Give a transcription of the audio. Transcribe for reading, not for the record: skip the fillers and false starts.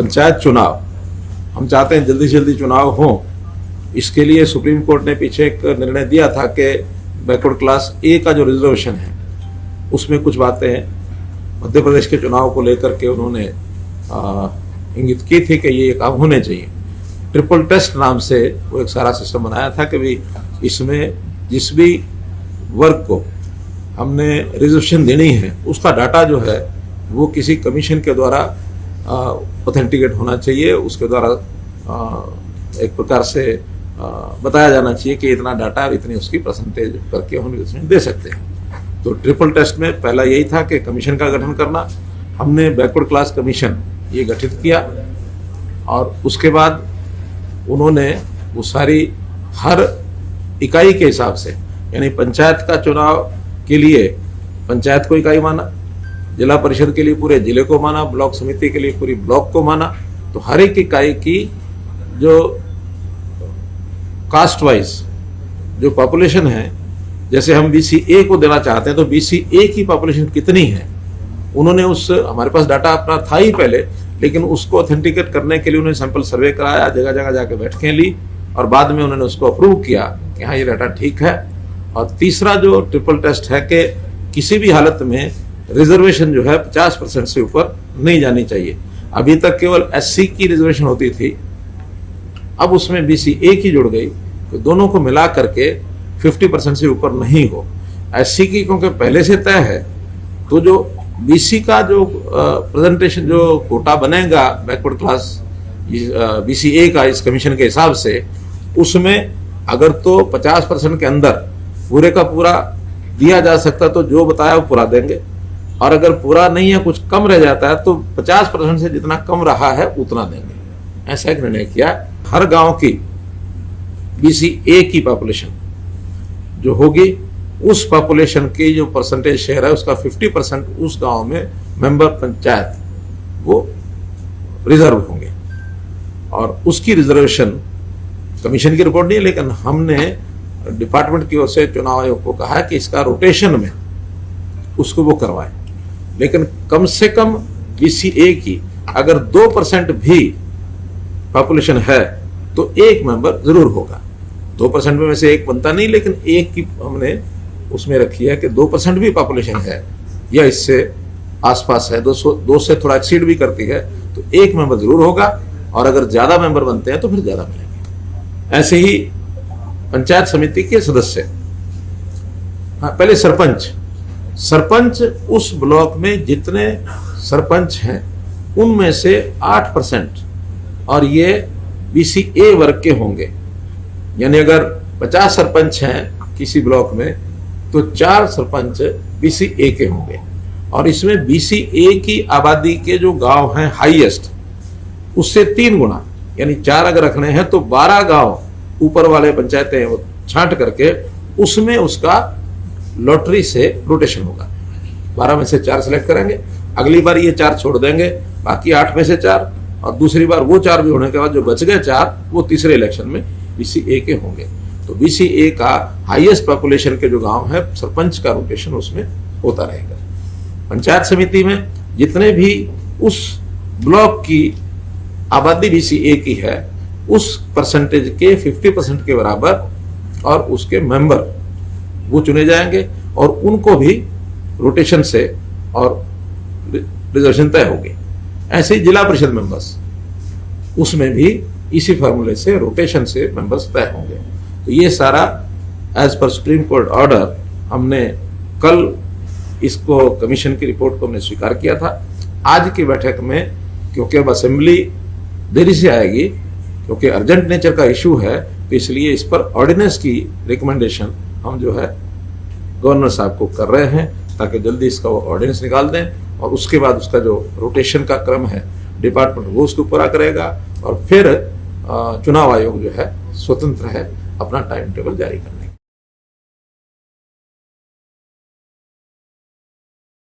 पंचायत चुनाव हम चाहते हैं जल्दी से जल्दी चुनाव हो। इसके लिए सुप्रीम कोर्ट ने पीछे एक निर्णय दिया था कि बैकवर्ड क्लास ए का जो रिजर्वेशन है उसमें कुछ बातें मध्य प्रदेश के चुनाव को लेकर के उन्होंने इंगित की थी कि ये काम होने चाहिए। ट्रिपल टेस्ट नाम से वो एक सारा सिस्टम बनाया था कि भाई इसमें जिस भी वर्ग को हमने रिजर्वेशन देनी है उसका डाटा जो है वो किसी कमीशन के द्वारा ऑथेंटिकेट होना चाहिए, उसके द्वारा एक प्रकार से बताया जाना चाहिए कि इतना डाटा इतनी उसकी परसेंटेज करके हम रिजर्वेशन दे सकते हैं। तो ट्रिपल टेस्ट में पहला यही था कि कमीशन का गठन करना। हमने बैकवर्ड क्लास कमीशन ये गठित किया और उसके बाद उन्होंने वो सारी हर इकाई के हिसाब से, यानी पंचायत का चुनाव के लिए पंचायत को इकाई माना, जिला परिषद के लिए पूरे जिले को माना, ब्लॉक समिति के लिए पूरी ब्लॉक को माना। तो हर एक इकाई की जो कास्ट वाइज जो पॉपुलेशन है, जैसे हम BCA को देना चाहते हैं तो BCA की पॉपुलेशन कितनी है, उन्होंने उस हमारे पास डाटा अपना था ही पहले, लेकिन उसको ऑथेंटिकेट करने के लिए उन्होंने सैंपल सर्वे कराया, जगह जगह जाके बैठकें ली और बाद में उन्होंने उसको अप्रूव किया कि हाँ ये डाटा ठीक है। और तीसरा जो ट्रिपल टेस्ट है कि किसी भी हालत में रिजर्वेशन जो है 50% से ऊपर नहीं जानी चाहिए। अभी तक केवल SC की रिजर्वेशन होती थी, अब उसमें BCA की जुड़ गई, तो दोनों को मिला करके 50% से ऊपर नहीं हो। SC की क्योंकि पहले से तय है, तो जो BC का जो प्रेजेंटेशन जो कोटा बनेगा बैकवर्ड क्लास BCA का इस कमीशन के हिसाब से, उसमें अगर तो 50% के अंदर पूरे का पूरा दिया जा सकता तो जो बताया वो पूरा देंगे, और अगर पूरा नहीं है कुछ कम रह जाता है तो 50% से जितना कम रहा है उतना देंगे। ऐसा एक निर्णय किया। हर गांव की BCA की पॉपुलेशन जो होगी उस पॉपुलेशन की जो परसेंटेज शेयर है उसका 50% उस गांव में मेंबर पंचायत वो रिजर्व होंगे और उसकी रिजर्वेशन कमीशन की रिपोर्ट नहीं है, लेकिन हमने डिपार्टमेंट की ओर से चुनाव आयोग को कहा है कि इसका रोटेशन में उसको वो करवाएं, लेकिन कम से कम BCA की अगर 2% भी पॉपुलेशन है तो एक मेंबर जरूर होगा। 2% में से एक बनता नहीं, लेकिन एक की हमने उसमें रखी है कि 2% भी पॉपुलेशन है या इससे आसपास है, 2 से थोड़ा एक्सीड भी करती है तो एक मेंबर जरूर होगा, और अगर ज्यादा मेंबर बनते हैं तो फिर ज्यादा मिलेंगे। ऐसे ही पंचायत समिति के सदस्य, हाँ पहले सरपंच उस ब्लॉक में जितने सरपंच हैं उनमें से 8% और ये BCA वर्ग के होंगे, यानी अगर 50 सरपंच हैं किसी ब्लॉक में तो 4 सरपंच BCA के होंगे, और इसमें BCA की आबादी के जो गांव हैं हाईएस्ट उससे 3 गुना, यानी 4 अगर रखने हैं तो 12 गांव ऊपर वाले पंचायतें वो छांट करके उसमें उसका लॉटरी से रोटेशन होगा। 12 में से 4 सिलेक्ट करेंगे, अगली बार ये 4 छोड़ देंगे, बाकी 8 में से 4, और दूसरी बार वो 4 भी होने के बाद जो बच गए 4 वो तीसरे इलेक्शन में BCA के होंगे। तो BCA का हाईएस्ट पॉपुलेशन के जो गांव है सरपंच का रोटेशन उसमें होता रहेगा। पंचायत समिति में जितने भी उस ब्लॉक की आबादी BCA की है उस परसेंटेज के 50% के बराबर और उसके मेंबर वो चुने जाएंगे और उनको भी रोटेशन से और रिजर्वेशन तय होगी। ऐसे ही जिला परिषद मेंबर्स, उसमें भी इसी फॉर्मूले से रोटेशन से मेंबर्स तय होंगे। तो ये सारा as per supreme court order हमने कल इसको कमीशन की रिपोर्ट को हमने स्वीकार किया था। आज की बैठक में क्योंकि अब असेंबली देरी से आएगी, क्योंकि अर्जेंट नेचर का इशू है, तो इसलिए इस पर ऑर्डिनेंस की रिकमेंडेशन हम जो है गवर्नर साहब को कर रहे हैं ताकि जल्दी इसका वो ऑर्डिनेंस निकाल दें, और उसके बाद उसका जो रोटेशन का क्रम है डिपार्टमेंट वो उसको पूरा करेगा, और फिर चुनाव आयोग जो है स्वतंत्र है अपना टाइम टेबल जारी करना।